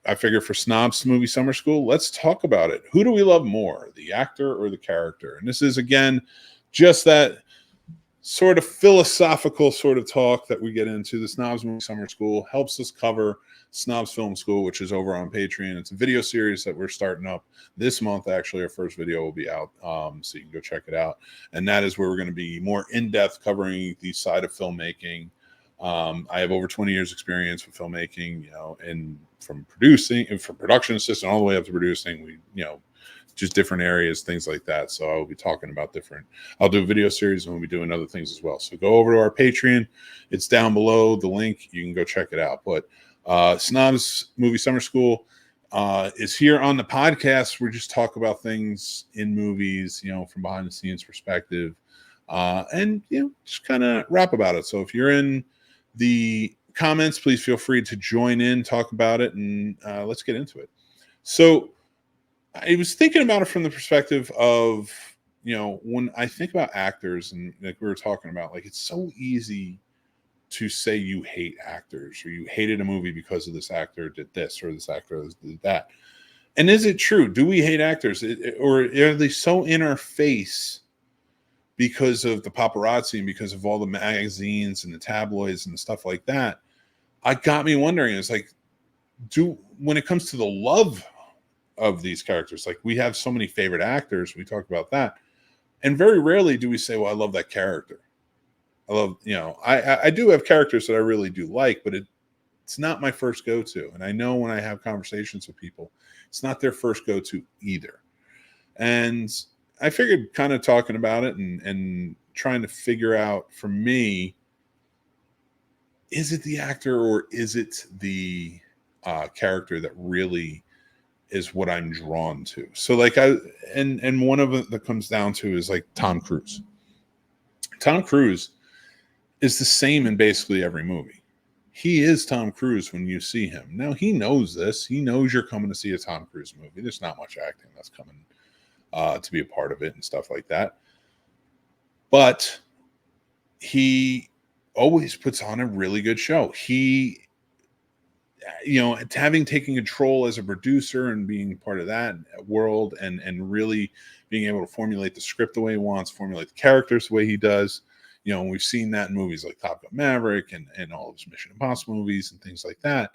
I figure for Snobs Movie Summer School, let's talk about it. Who do we love more, the actor or the character? And this is, again, just that sort of philosophical sort of talk that we get into. The Snobs Movie Summer School helps us cover Snobs Film School, which is over on Patreon. It's a video series that we're starting up this month. Actually, our first video will be out, so you can go check it out. And that is where we're going to be more in-depth covering the side of filmmaking. I have over 20 years experience with filmmaking, and from producing and from production assistant all the way up to producing, just different areas, things like that. So I will be talking about I'll do a video series and we'll be doing other things as well. So go over to our Patreon. It's down below the link. You can go check it out. But Snobs Movie Summer School is here on the podcast. We just talk about things in movies, from behind the scenes perspective, and just kind of rap about it. So if you're in the comments, please feel free to join in, talk about it, and let's get into it. So I was thinking about it from the perspective of, when I think about actors, and like we were talking about, like, it's so easy to say you hate actors, or you hated a movie because of this actor did this, or this actor did that. And is it true? Do we hate actors? Or are they so in our face because of the paparazzi and because of all the magazines and the tabloids and stuff like that? I got me wondering, it's like, when it comes to the love of these characters, like, we have so many favorite actors, we talk about that, and very rarely do we say, well, I love that character. I love, I do have characters that I really do like, but it's not my first go-to. And I know when I have conversations with people, it's not their first go-to either. And I figured, kind of talking about it and trying to figure out, for me, is it the actor or is it the character that really is what I'm drawn to? So like and one of it that comes down to is like Tom Cruise. Tom Cruise is the same in basically every movie. He is Tom Cruise when you see him. Now, he knows this. He knows you're coming to see a Tom Cruise movie. There's not much acting that's coming to be a part of it and stuff like that. But he always puts on a really good show. He, having taken control as a producer and being part of that world, and really being able to formulate the script the way he wants, formulate the characters the way he does. We've seen that in movies like Top Gun Maverick and all of his Mission Impossible movies and things like that.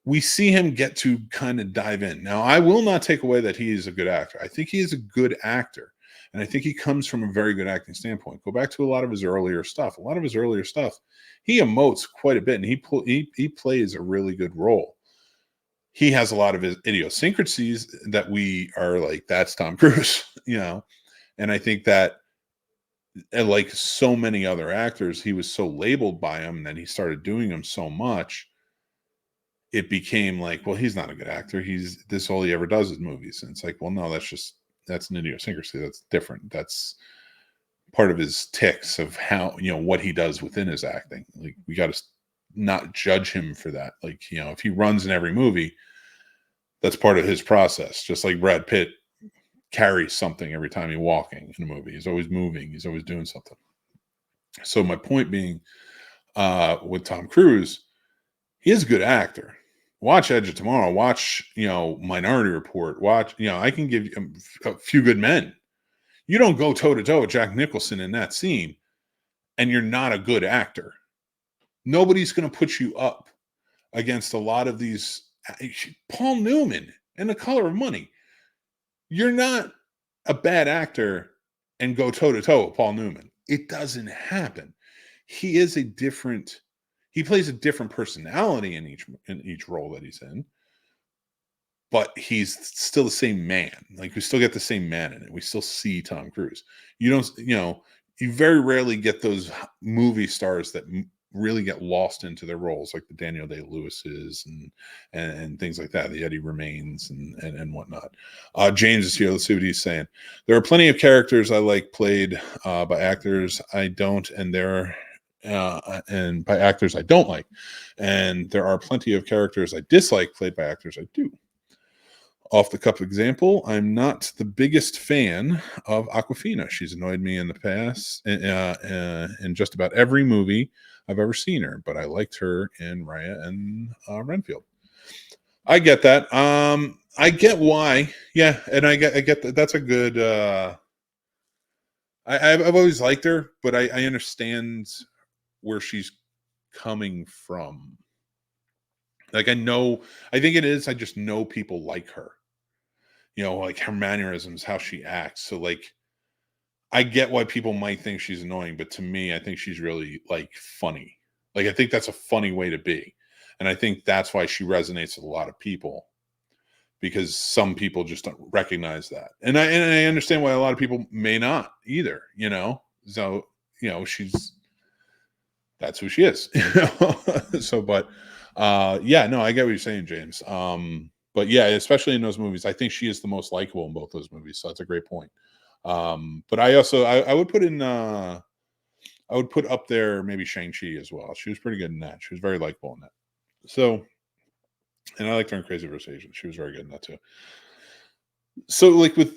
We see him get to kind of dive in. Now, I will not take away that he is a good actor. I think he is a good actor. And I think he comes from a very good acting standpoint. Go back to a lot of his earlier stuff. A lot of his earlier stuff, he emotes quite a bit, and he plays a really good role. He has a lot of his idiosyncrasies that we are like, that's Tom Cruise, And I think that, like so many other actors, he was so labeled by him, and then he started doing them so much, it became like, well, he's not a good actor. This all he ever does is movies. And it's like, well, no, that's an idiosyncrasy. That's different. That's part of his tics of how, what he does within his acting. Like, we got to not judge him for that. Like, if he runs in every movie, that's part of his process. Just like Brad Pitt carries something every time he's walking in a movie. He's always moving. He's always doing something. So my point being, with Tom Cruise, he is a good actor. Watch Edge of Tomorrow. Watch, Minority Report. Watch, I can give you a Few Good Men. You don't go toe-to-toe with Jack Nicholson in that scene, and you're not a good actor. Nobody's going to put you up against a lot of these. Paul Newman in The Color of Money. You're not a bad actor and go toe-to-toe with Paul Newman. It doesn't happen. He plays a different personality in each role that he's in, but he's still the same man. Like, we still get the same man in it. We still see Tom Cruise. You very rarely get those movie stars that really get lost into their roles, like the Daniel Day-Lewis's and things like that, the Eddie Remains and whatnot. James is here. Let's see what he's saying. There are plenty of characters I like played by actors I don't, and by actors I don't like. And there are plenty of characters I dislike played by actors I do. Off the cuff example, I'm not the biggest fan of Awkwafina. She's annoyed me in the past in just about every movie I've ever seen her, but I liked her in Raya and Renfield. I get that. I get why. Yeah, and I get that. That's a good. I've always liked her, but I understand where she's coming from. Like I think it is. I just know people like her. Like her mannerisms, how she acts. So like, I get why people might think she's annoying, but to me, I think she's really like funny. Like I think that's a funny way to be, and I think that's why she resonates with a lot of people because some people just don't recognize that, and I understand why a lot of people may not either. So she's that's who she is. So, but yeah, no, I get what you're saying, James. But yeah, especially in those movies, I think she is the most likable in both those movies. So that's a great point. But I would put in I would put up there maybe Shang-Chi as well. She was pretty good in that. She was very likable in that. So, and I liked her in Crazy Rich Asians. She was very good in that too. So, like with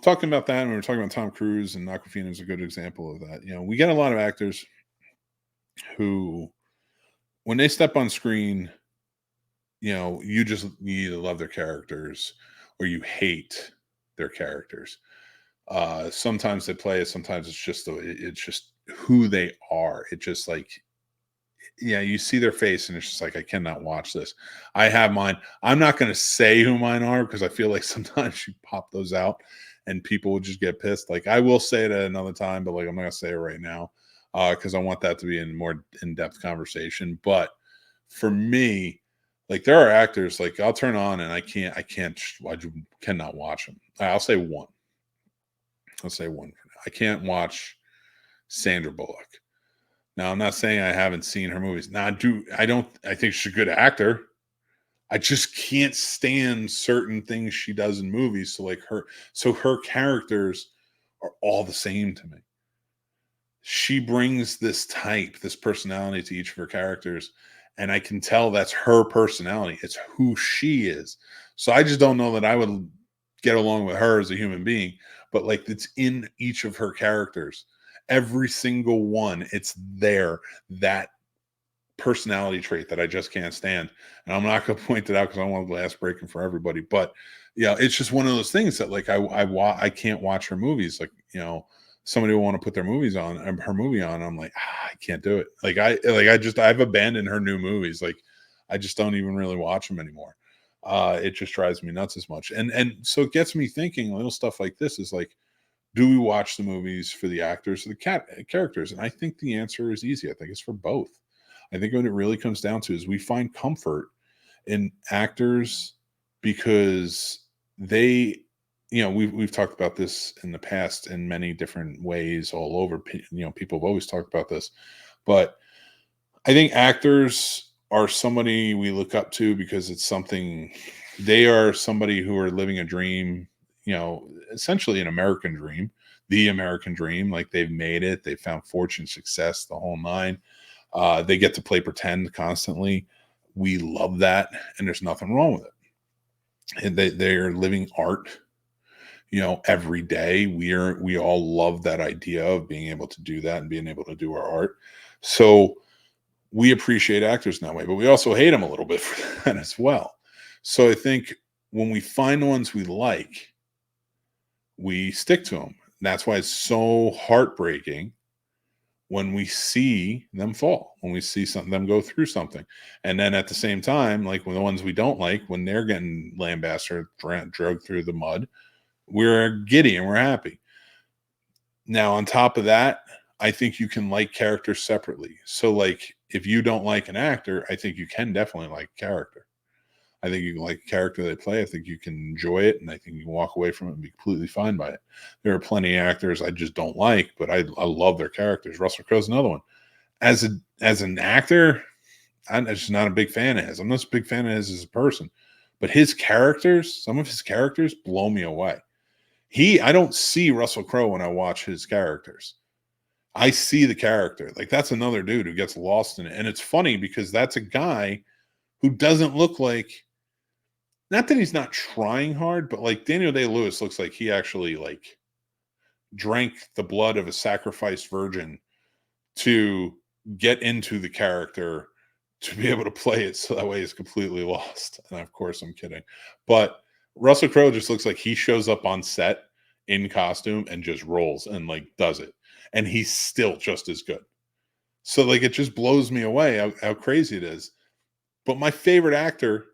talking about that, and we were talking about Tom Cruise and Aquafina is a good example of that. We get a lot of actors who, when they step on screen, you either love their characters or you hate their characters. Sometimes they play it, sometimes it's just who they are. It just like, yeah, you see their face and it's just like, I cannot watch this. I have mine. I'm not going to say who mine are because I feel like sometimes you pop those out and people would just get pissed. Like I will say it at another time, but like I'm not going to say it right now because I want that to be in more in-depth conversation. But for me, like there are actors like I'll turn on and I cannot watch them. I'll say one. I can't watch Sandra Bullock. Now, I'm not saying I haven't seen her movies. Now, I think she's a good actor. I just can't stand certain things she does in movies. So her characters are all the same to me. She brings this personality to each of her characters, and I can tell that's her personality. It's who she is. So I just don't know that I would get along with her as a human being, but like it's in each of her characters. Every single one, it's there, that personality trait that I just can't stand. And I'm not going to point it out because I don't want glass breaking for everybody. But yeah, it's just one of those things that like I can't watch her movies. Like somebody will want to put their movies on her movie on. I'm like I can't do it. I've abandoned her new movies. Like I just don't even really watch them anymore. It just drives me nuts as much. And so it gets me thinking. Little stuff like this is like, do we watch the movies for the actors or the characters? And I think the answer is easy. I think it's for both. I think what it really comes down to is we find comfort in actors because they, we've talked about this in the past in many different ways all over. People have always talked about this, but I think actors are somebody we look up to because it's something they are somebody who are living a dream, essentially an American dream, the American dream. Like they've made it, they've found fortune, success, the whole nine. They get to play pretend constantly. We love that, and there's nothing wrong with it. And they're living art, every day. We all love that idea of being able to do that and being able to do our art. So we appreciate actors in that way, but we also hate them a little bit for that as well. So I think when we find the ones we like, we stick to them. That's why it's so heartbreaking when we see them fall, when we see them go through something. And then at the same time, like when the ones we don't like, when they're getting lambasted, dragged through the mud, we're giddy and we're happy. Now, on top of that, I think you can like characters separately. So like if you don't like an actor, I think you can definitely like character. I think you can like a character they play. I think you can enjoy it, and I think you can walk away from it and be completely fine by it. There are plenty of actors I just don't like, but I love their characters. Russell Crowe's another one. As an actor, I'm just not a big fan of his. I'm not a big fan of his as a person, but his characters, some of his characters, blow me away. I don't see Russell Crowe when I watch his characters. I see the character. Like that's another dude who gets lost in it, and it's funny because that's a guy who doesn't look like. Not that he's not trying hard, but like Daniel Day-Lewis looks like he actually like drank the blood of a sacrificed virgin to get into the character to be able to play it so that way he's completely lost. And of course, I'm kidding. But Russell Crowe just looks like he shows up on set in costume and just rolls and like does it. And he's still just as good. So like it just blows me away how crazy it is. But my favorite actor,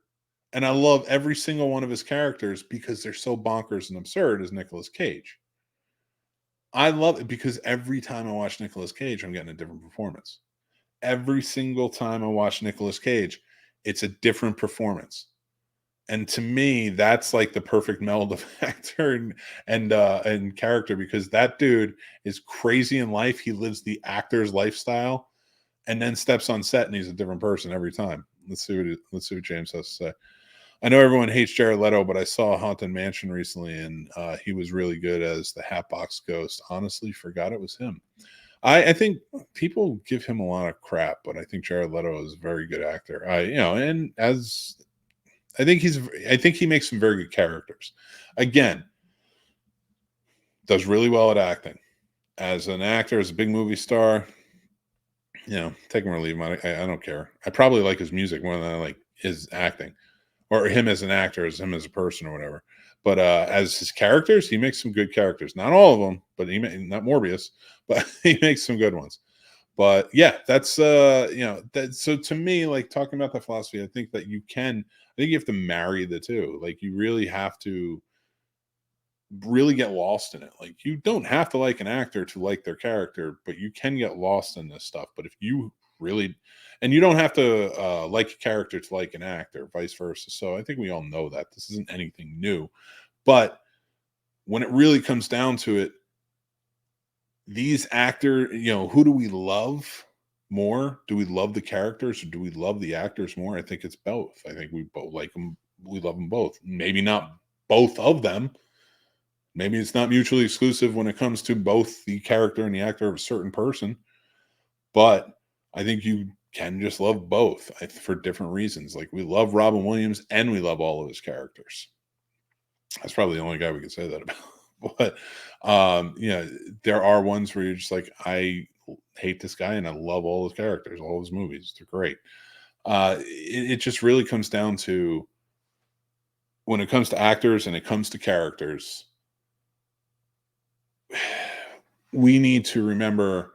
and I love every single one of his characters because they're so bonkers and absurd, is Nicolas Cage. I love it because every time I watch Nicolas Cage, I'm getting a different performance. Every single time I watch Nicolas Cage, it's a different performance. And to me, that's like the perfect meld of actor and character, because that dude is crazy in life. He lives the actor's lifestyle and then steps on set and he's a different person every time. Let's see what James has to say. I know everyone hates Jared Leto, but I saw Haunted Mansion recently, and he was really good as the Hatbox Ghost. Honestly, forgot it was him. I think people give him a lot of crap, but I think Jared Leto is a very good actor. And as I think he makes some very good characters. Again, does really well at acting. As an actor, as a big movie star, take him or leave him. I don't care. I probably like his music more than I like his acting, or him as an actor, as him as a person, or whatever. But as his characters, he makes some good characters. Not all of them, but not Morbius, but he makes some good ones. But yeah, that's that. So to me, like talking about the philosophy, I think that you have to marry the two. Like you really have to really get lost in it. Like you don't have to like an actor to like their character, but you can get lost in this stuff. But if you really, and you don't have to like a character to like an actor, vice versa. So I think we all know that this isn't anything new. But when it really comes down to it, these actors, who do we love more? Do we love the characters or do we love the actors more? I think it's both. I think we both like them. We love them both. Maybe not both of them. Maybe it's not mutually exclusive when it comes to both the character and the actor of a certain person. But I think you can just love both for different reasons. Like we love Robin Williams and we love all of his characters. That's probably the only guy we could say that about. But there are ones where you're just like, I hate this guy and I love all his characters, all his movies. They're great. It just really comes down to, when it comes to actors and it comes to characters, we need to remember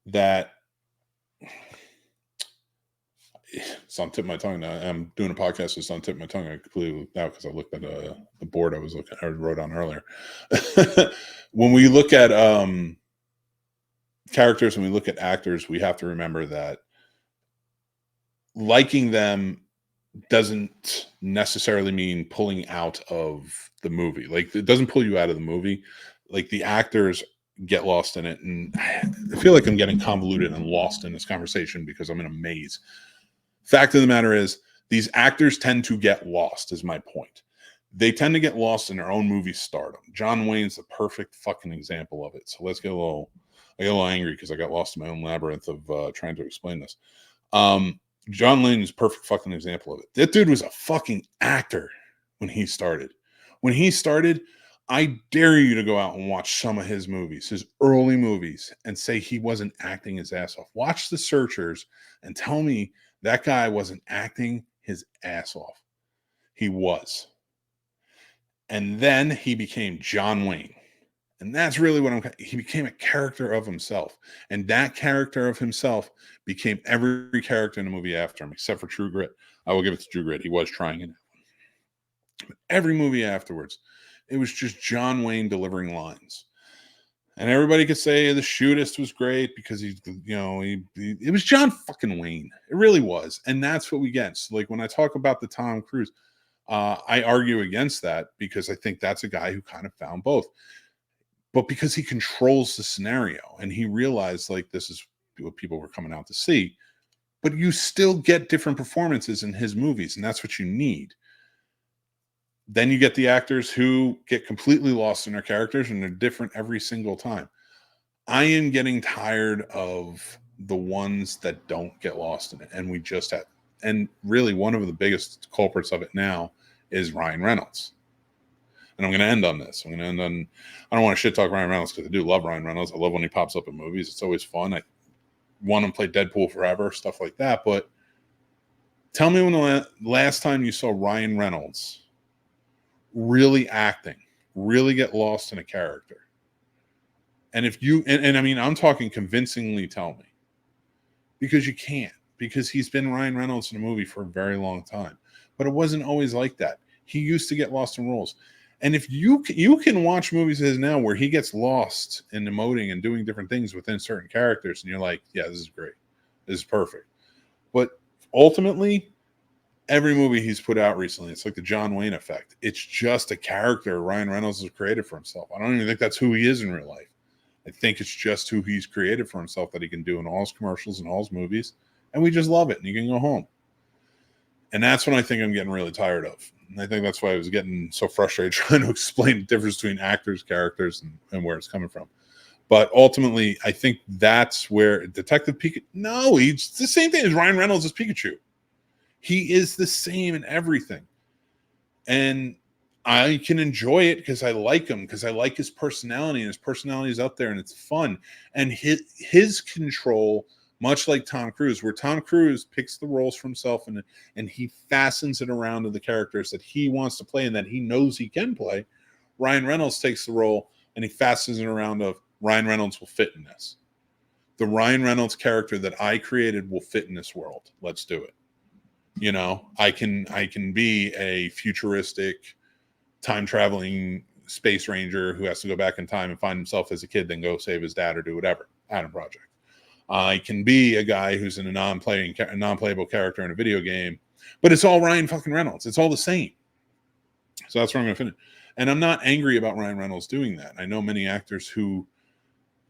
that it's on tip of my tongue now. I'm doing a podcast, so it's on tip of my tongue. I completely looked out because I looked at the board I wrote on earlier. When we look at characters and we look at actors, we have to remember that liking them doesn't necessarily mean pulling out of the movie. Like it doesn't pull you out of the movie. Like the actors get lost in it, and I feel like I'm getting convoluted and lost in this conversation because I'm in a maze. Fact of the matter is, these actors tend to get lost, is my point. They tend to get lost in their own movie stardom. John Wayne's the perfect fucking example of it. So I get a little angry because I got lost in my own labyrinth of trying to explain this. John Wayne is a perfect fucking example of it. That dude was a fucking actor when he started. When he started, I dare you to go out and watch some of his movies, his early movies, and say he wasn't acting his ass off. Watch The Searchers and tell me that guy wasn't acting his ass off. He was. And then he became John Wayne. And that's really what he became, a character of himself. And that character of himself became every character in the movie after him, except for True Grit. I will give it to True Grit. He was trying it. But every movie afterwards, it was just John Wayne delivering lines. And everybody could say the Shootist was great because it was John fucking Wayne. It really was. And that's what we get. So like when I talk about the Tom Cruise, I argue against that because I think that's a guy who kind of found both. But because he controls the scenario and he realized like this is what people were coming out to see, but you still get different performances in his movies, and that's what you need. Then you get the actors who get completely lost in their characters and they're different every single time. I am getting tired of the ones that don't get lost in it. And we just have, and really one of the biggest culprits of it now is Ryan Reynolds. And I'm going to end on this. I don't want to shit talk Ryan Reynolds because I do love Ryan Reynolds. I love when he pops up in movies. It's always fun. I want him to play Deadpool forever, stuff like that. But Tell me when the last time you saw Ryan Reynolds really acting, really get lost in a character. And if you, and I mean, I'm talking convincingly, tell me. Because you can't. Because he's been Ryan Reynolds in a movie for a very long time. But it wasn't always like that. He used to get lost in roles. And if you can watch movies of his now where he gets lost in emoting and doing different things within certain characters, and you're like, yeah, this is great. This is perfect. But ultimately, every movie he's put out recently, it's like the John Wayne effect. It's just a character Ryan Reynolds has created for himself. I don't even think that's who he is in real life. I think it's just who he's created for himself that he can do in all his commercials and all his movies. And we just love it. And you can go home. And that's when I think I'm getting really tired of. And I think that's why I was getting so frustrated trying to explain the difference between actors, characters, and where it's coming from. But ultimately, I think that's where Detective Pikachu... No, he's the same thing as Ryan Reynolds as Pikachu. He is the same in everything. And I can enjoy it because I like him, because I like his personality, and his personality is out there and it's fun. And his control, much like Tom Cruise, where Tom Cruise picks the roles for himself and he fastens it around to the characters that he wants to play and that he knows he can play. Ryan Reynolds takes the role and he fastens it around of Ryan Reynolds will fit in this. The Ryan Reynolds character that I created will fit in this world. Let's do it. You know, I can be a futuristic time traveling space ranger who has to go back in time and find himself as a kid, then go save his dad or do whatever. Adam Project. I can be a guy who's in a non-playable character in a video game, but it's all Ryan fucking Reynolds. It's all the same. So that's where I'm going to finish. And I'm not angry about Ryan Reynolds doing that. I know many actors who,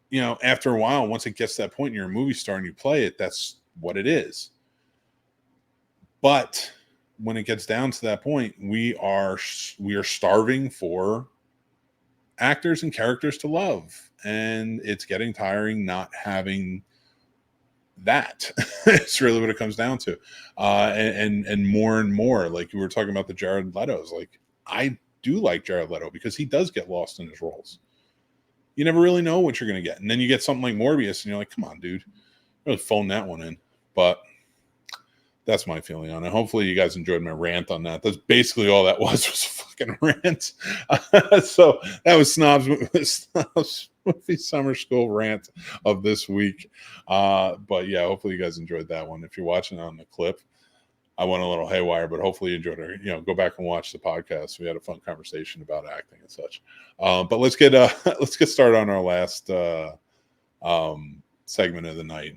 you know, after a while, once it gets to that point, and you're a movie star and you play it, that's what it is. But when it gets down to that point, we are starving for actors and characters to love, and it's getting tiring not having that. It's really what it comes down to. And more, like we were talking about the Jared Leto's. Like, I do like Jared Leto because he does get lost in his roles. You never really know what you're going to get, and then you get something like Morbius, and you're like, come on, dude, really phone that one in. But that's my feeling on it. Hopefully you guys enjoyed my rant on that. That's basically all that was a fucking rant. So that was Snobs Movie Summer School rant of this week. But yeah, hopefully you guys enjoyed that one. If you're watching on the clip, I went a little haywire, but hopefully you enjoyed it. You know, go back and watch the podcast. We had a fun conversation about acting and such. But let's get started on our last segment of the night.